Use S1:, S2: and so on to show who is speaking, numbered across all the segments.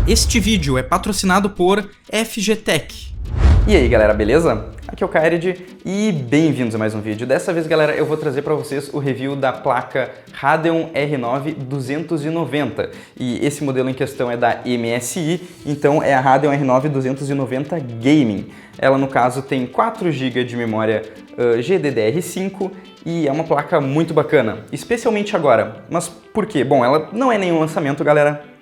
S1: Este vídeo é patrocinado por FGTech.
S2: E aí galera, beleza? Aqui é o Kairid e bem-vindos a mais um vídeo. Dessa vez, galera, eu vou trazer para vocês o review da placa Radeon R9 290. E esse modelo em questão é da MSI, então é a Radeon R9 290 Gaming. Ela, no caso, tem 4 GB de memória GDDR5 e é uma placa muito bacana, especialmente agora. Mas por quê? Bom, ela não é nenhum lançamento, galera.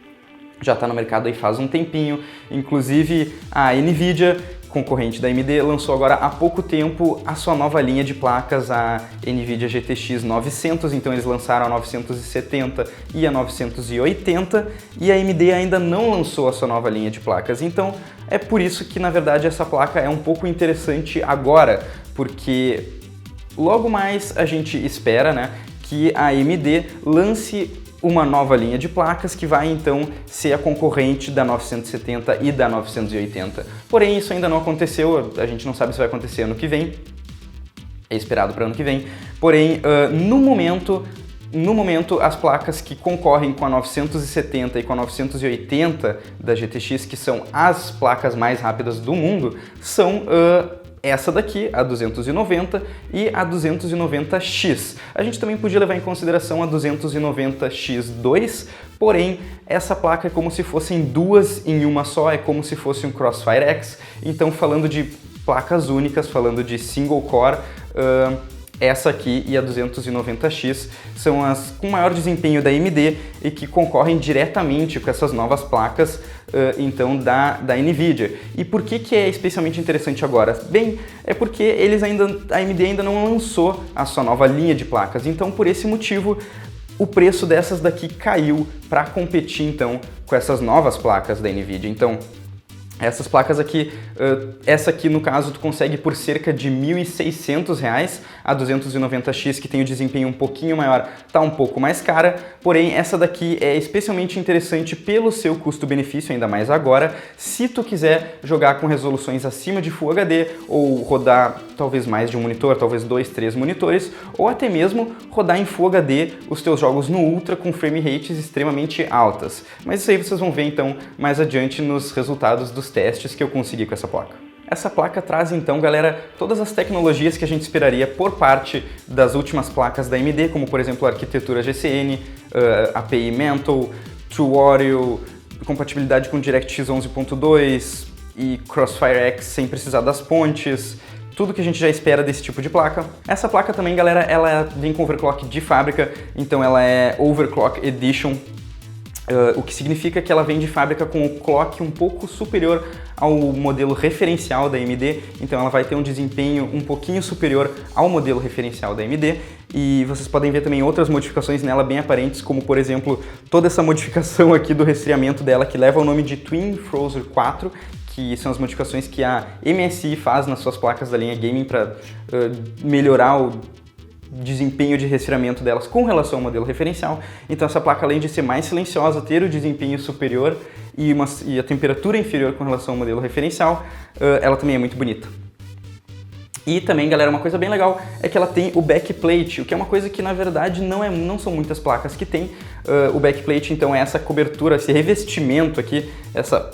S2: Já está no mercado aí faz um tempinho. Inclusive, a NVIDIA, concorrente da AMD, lançou agora há pouco tempo a sua nova linha de placas, a NVIDIA GTX 900, então eles lançaram a 970 e a 980, e a AMD ainda não lançou a sua nova linha de placas, então é por isso que, na verdade, essa placa é um pouco interessante agora, porque logo mais a gente espera, né, que a AMD lance uma nova linha de placas que vai então ser a concorrente da 970 e da 980. Porém, isso ainda não aconteceu, a gente não sabe se vai acontecer ano que vem, é esperado para ano que vem. Porém, no momento, as placas que concorrem com a 970 e com a 980 da GTX, que são as placas mais rápidas do mundo, são essa daqui, a 290 e a 290X. A gente também podia levar em consideração a 290X2, porém essa placa é como se fossem duas em uma só, é como se fosse um Crossfire X. Então, falando de placas únicas, falando de single core, essa aqui e a 290X são as com maior desempenho da AMD e que concorrem diretamente com essas novas placas então da NVIDIA. E por que é especialmente interessante agora? Bem, é porque a AMD ainda não lançou a sua nova linha de placas, então por esse motivo o preço dessas daqui caiu para competir então com essas novas placas da NVIDIA. Então, essas placas aqui, essa aqui no caso tu consegue por cerca de R$ 1.600, a 290X que tem o desempenho um pouquinho maior tá um pouco mais cara, porém essa daqui é especialmente interessante pelo seu custo-benefício, ainda mais agora, se tu quiser jogar com resoluções acima de Full HD ou rodar talvez mais de um monitor, talvez 2, 3 monitores, ou até mesmo rodar em Full HD os teus jogos no Ultra com frame rates extremamente altas. Mas isso aí vocês vão ver então mais adiante nos resultados dos testes que eu consegui com essa placa. Essa placa traz então, galera, todas as tecnologias que a gente esperaria por parte das últimas placas da AMD, como por exemplo a arquitetura GCN, API Mental, True Audio, compatibilidade com DirectX 11.2 e Crossfire X sem precisar das pontes, tudo que a gente já espera desse tipo de placa. Essa placa também, galera, ela vem com overclock de fábrica, então ela é Overclock Edition, o que significa que ela vem de fábrica com o clock um pouco superior ao modelo referencial da AMD, então ela vai ter um desempenho um pouquinho superior ao modelo referencial da AMD, e vocês podem ver também outras modificações nela bem aparentes, como por exemplo, toda essa modificação aqui do resfriamento dela, que leva o nome de Twin Frozr 4, que são as modificações que a MSI faz nas suas placas da linha Gaming para melhorar o desempenho de resfriamento delas com relação ao modelo referencial. Então essa placa, além de ser mais silenciosa, ter o desempenho superior e a temperatura inferior com relação ao modelo referencial, ela também é muito bonita. E também, galera, uma coisa bem legal é que ela tem o backplate, o que é uma coisa que na verdade não são muitas placas que tem. O backplate então é essa cobertura, esse revestimento aqui, essa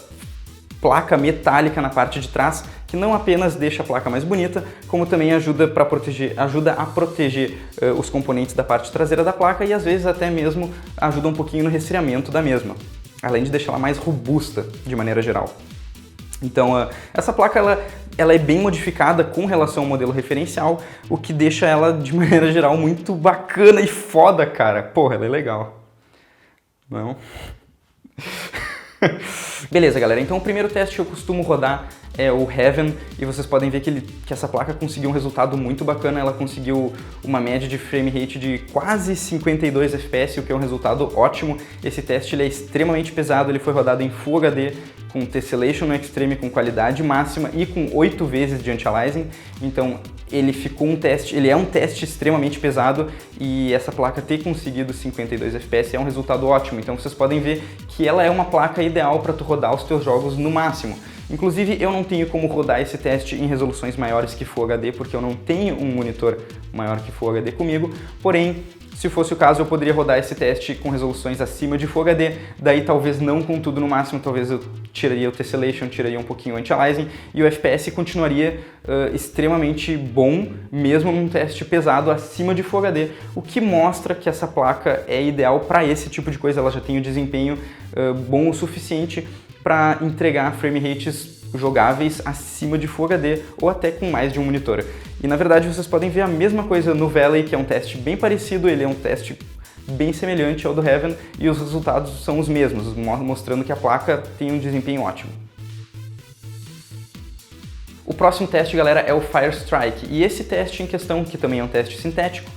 S2: placa metálica na parte de trás, que não apenas deixa a placa mais bonita, como também ajuda a proteger os componentes da parte traseira da placa e às vezes até mesmo ajuda um pouquinho no resfriamento da mesma, além de deixá-la mais robusta de maneira geral. Então, essa placa ela é bem modificada com relação ao modelo referencial, o que deixa ela de maneira geral muito bacana e foda, cara. Porra, ela é legal. Não? Beleza, galera, então o primeiro teste que eu costumo rodar é o Heaven, e vocês podem ver que essa placa conseguiu um resultado muito bacana. Ela conseguiu uma média de frame rate de quase 52 FPS, o que é um resultado ótimo. Esse teste ele é extremamente pesado, ele foi rodado em Full HD, com Tessellation no Extreme com qualidade máxima e com 8 vezes de anti-aliasing, então ele é um teste extremamente pesado, e essa placa ter conseguido 52 FPS é um resultado ótimo. Então vocês podem ver que ela é uma placa ideal para tu rodar os teus jogos no máximo. Inclusive, eu não tenho como rodar esse teste em resoluções maiores que Full HD, porque eu não tenho um monitor maior que Full HD comigo, porém, Se fosse o caso, eu poderia rodar esse teste com resoluções acima de Full HD, daí talvez não com tudo no máximo, talvez eu tiraria o Tessellation, tiraria um pouquinho o Anti-Aliasing, e o FPS continuaria extremamente bom, mesmo num teste pesado acima de Full HD, o que mostra que essa placa é ideal para esse tipo de coisa, ela já tem o desempenho bom o suficiente para entregar frame rates jogáveis acima de Full HD ou até com mais de um monitor. E na verdade vocês podem ver a mesma coisa no Valley, que é um teste bem parecido, ele é um teste bem semelhante ao do Heaven e os resultados são os mesmos, mostrando que a placa tem um desempenho ótimo. O próximo teste, galera, é o Firestrike, e esse teste em questão, que também é um teste sintético,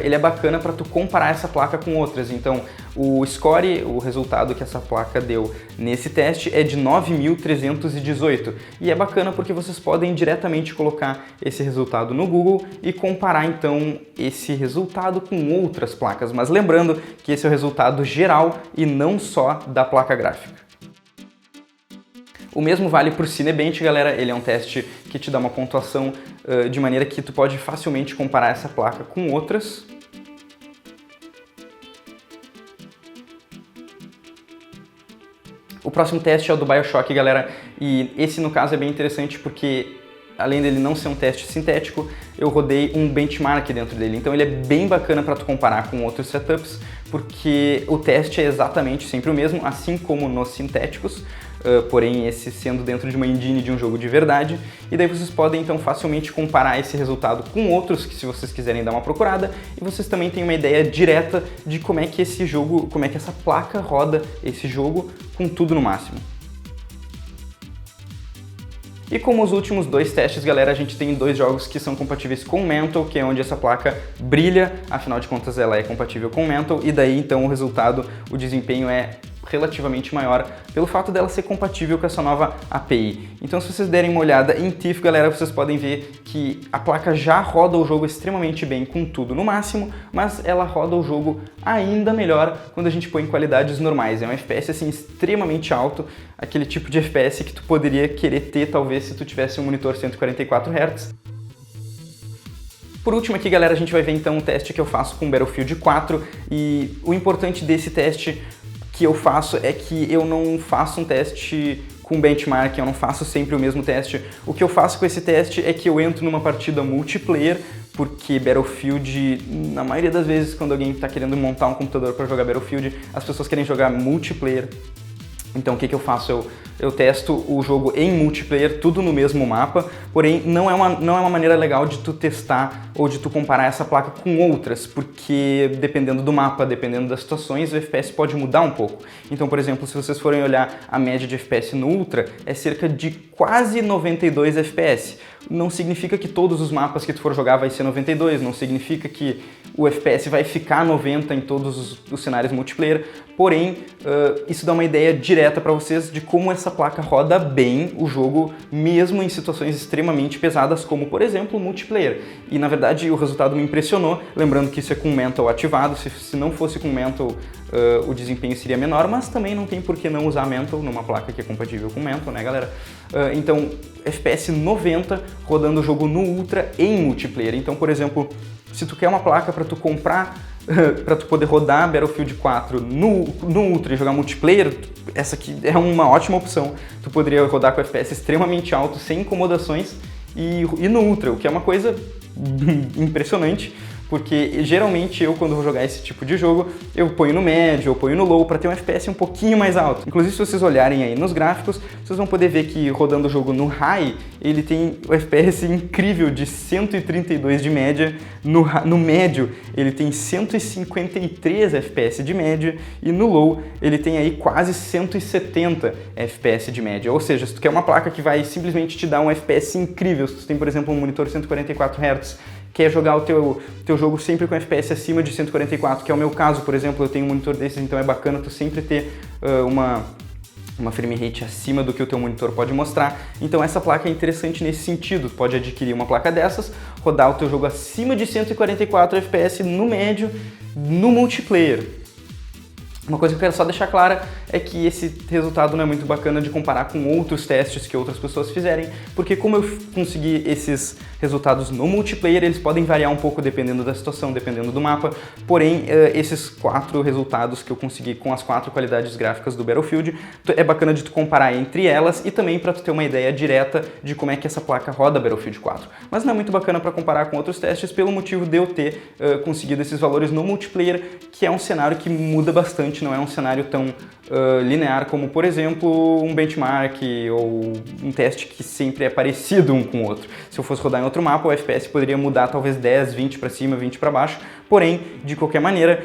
S2: ele é bacana para tu comparar essa placa com outras. Então, o score, o resultado que essa placa deu nesse teste é de 9.318. E é bacana porque vocês podem diretamente colocar esse resultado no Google e comparar então esse resultado com outras placas. Mas lembrando que esse é o resultado geral e não só da placa gráfica. O mesmo vale para o Cinebench, galera, ele é um teste que te dá uma pontuação de maneira que tu pode facilmente comparar essa placa com outras. O próximo teste é o do BioShock, galera, e esse no caso é bem interessante porque além dele não ser um teste sintético, eu rodei um benchmark dentro dele, então ele é bem bacana para tu comparar com outros setups, porque o teste é exatamente sempre o mesmo, assim como nos sintéticos, porém esse sendo dentro de uma engine de um jogo de verdade, e daí vocês podem então facilmente comparar esse resultado com outros, que se vocês quiserem dar uma procurada, e vocês também têm uma ideia direta de como é que esse jogo, como é que essa placa roda esse jogo com tudo no máximo. E como os últimos dois testes, galera, a gente tem dois jogos que são compatíveis com o Mantle, que é onde essa placa brilha, afinal de contas ela é compatível com o Mantle, e daí então o resultado, o desempenho é relativamente maior pelo fato dela ser compatível com essa nova API. Então se vocês derem uma olhada em TIFF, galera, vocês podem ver que a placa já roda o jogo extremamente bem com tudo no máximo, mas ela roda o jogo ainda melhor quando a gente põe em qualidades normais. É um FPS assim extremamente alto, aquele tipo de FPS que tu poderia querer ter talvez se tu tivesse um monitor 144 Hz. Por último aqui, galera, a gente vai ver então um teste que eu faço com Battlefield 4, e o importante desse teste que eu faço é que eu não faço um teste com benchmark, eu não faço sempre o mesmo teste. O que eu faço com esse teste é que eu entro numa partida multiplayer, porque Battlefield, na maioria das vezes, quando alguém está querendo montar um computador para jogar Battlefield, as pessoas querem jogar multiplayer. Então o que eu faço? Eu testo o jogo em multiplayer, tudo no mesmo mapa, porém não é uma maneira legal de tu testar ou de tu comparar essa placa com outras, porque dependendo do mapa, dependendo das situações, o FPS pode mudar um pouco. Então, por exemplo, se vocês forem olhar a média de FPS no Ultra, é cerca de quase 92 FPS. Não significa que todos os mapas que tu for jogar vai ser 92, não significa que o FPS vai ficar 90 em todos os cenários multiplayer, porém, isso dá uma ideia direta para vocês de como essa placa roda bem o jogo, mesmo em situações extremamente pesadas, como, por exemplo, multiplayer. E, na verdade, o resultado me impressionou, lembrando que isso é com o Mantle ativado, se não fosse com o Mantle, o desempenho seria menor, mas também não tem por que não usar Mantle numa placa que é compatível com Mantle, né, galera? Então, FPS 90 rodando o jogo no Ultra em multiplayer. Então, por exemplo, se tu quer uma placa para tu comprar, para tu poder rodar Battlefield 4 no Ultra e jogar multiplayer, essa aqui é uma ótima opção. Tu poderia rodar com FPS extremamente alto, sem incomodações, e no Ultra, o que é uma coisa impressionante, porque geralmente eu, quando vou jogar esse tipo de jogo, eu ponho no médio, eu ponho no low para ter um FPS um pouquinho mais alto. Inclusive, se vocês olharem aí nos gráficos, vocês vão poder ver que rodando o jogo no high, ele tem o FPS incrível de 132 de média, no médio ele tem 153 FPS de média, e no low ele tem aí quase 170 FPS de média. Ou seja, se tu quer uma placa que vai simplesmente te dar um FPS incrível, se tu tem, por exemplo, um monitor 144 Hz, quer jogar o teu jogo sempre com FPS acima de 144, que é o meu caso, por exemplo, eu tenho um monitor desses, então é bacana tu sempre ter uma frame rate acima do que o teu monitor pode mostrar. Então essa placa é interessante nesse sentido, tu pode adquirir uma placa dessas, rodar o teu jogo acima de 144 FPS no médio, no multiplayer. Uma coisa que eu quero só deixar clara é que esse resultado não é muito bacana de comparar com outros testes que outras pessoas fizerem, porque como eu consegui esses resultados no multiplayer, eles podem variar um pouco dependendo da situação, dependendo do mapa, porém esses 4 resultados que eu consegui com as 4 qualidades gráficas do Battlefield, é bacana de tu comparar entre elas e também para tu ter uma ideia direta de como é que essa placa roda Battlefield 4. Mas não é muito bacana para comparar com outros testes pelo motivo de eu ter conseguido esses valores no multiplayer, que é um cenário que muda bastante, não é um cenário tão linear como, por exemplo, um benchmark ou um teste que sempre é parecido um com o outro. Se eu fosse rodar em outro mapa, o FPS poderia mudar talvez 10, 20 para cima, 20 para baixo, porém, de qualquer maneira,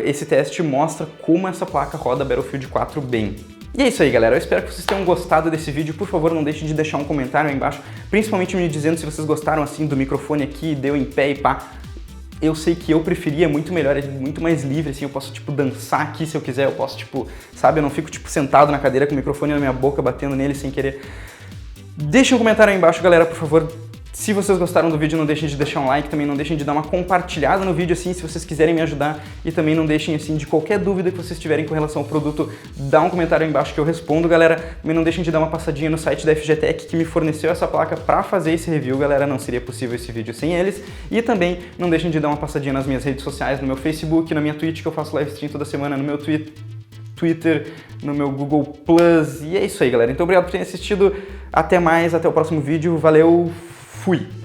S2: esse teste mostra como essa placa roda Battlefield 4 bem. E é isso aí, galera. Eu espero que vocês tenham gostado desse vídeo. Por favor, não deixem de deixar um comentário aí embaixo, principalmente me dizendo se vocês gostaram assim do microfone aqui, deu em pé e pá. Eu sei que eu preferia muito melhor, é muito mais livre, assim, eu posso, tipo, dançar aqui se eu quiser, eu posso, tipo, sabe, eu não fico, tipo, sentado na cadeira com o microfone na minha boca, batendo nele sem querer. Deixem um comentário aí embaixo, galera, por favor. Se vocês gostaram do vídeo, não deixem de deixar um like, também não deixem de dar uma compartilhada no vídeo, assim, se vocês quiserem me ajudar, e também não deixem, assim, de qualquer dúvida que vocês tiverem com relação ao produto, dá um comentário aí embaixo que eu respondo, galera. Também não deixem de dar uma passadinha no site da FGTech, que me forneceu essa placa pra fazer esse review, galera, não seria possível esse vídeo sem eles. E também não deixem de dar uma passadinha nas minhas redes sociais, no meu Facebook, na minha Twitch, que eu faço live stream toda semana, no meu Twitter, no meu Google Plus, e é isso aí, galera. Então obrigado por terem assistido, até mais, até o próximo vídeo, valeu, fui!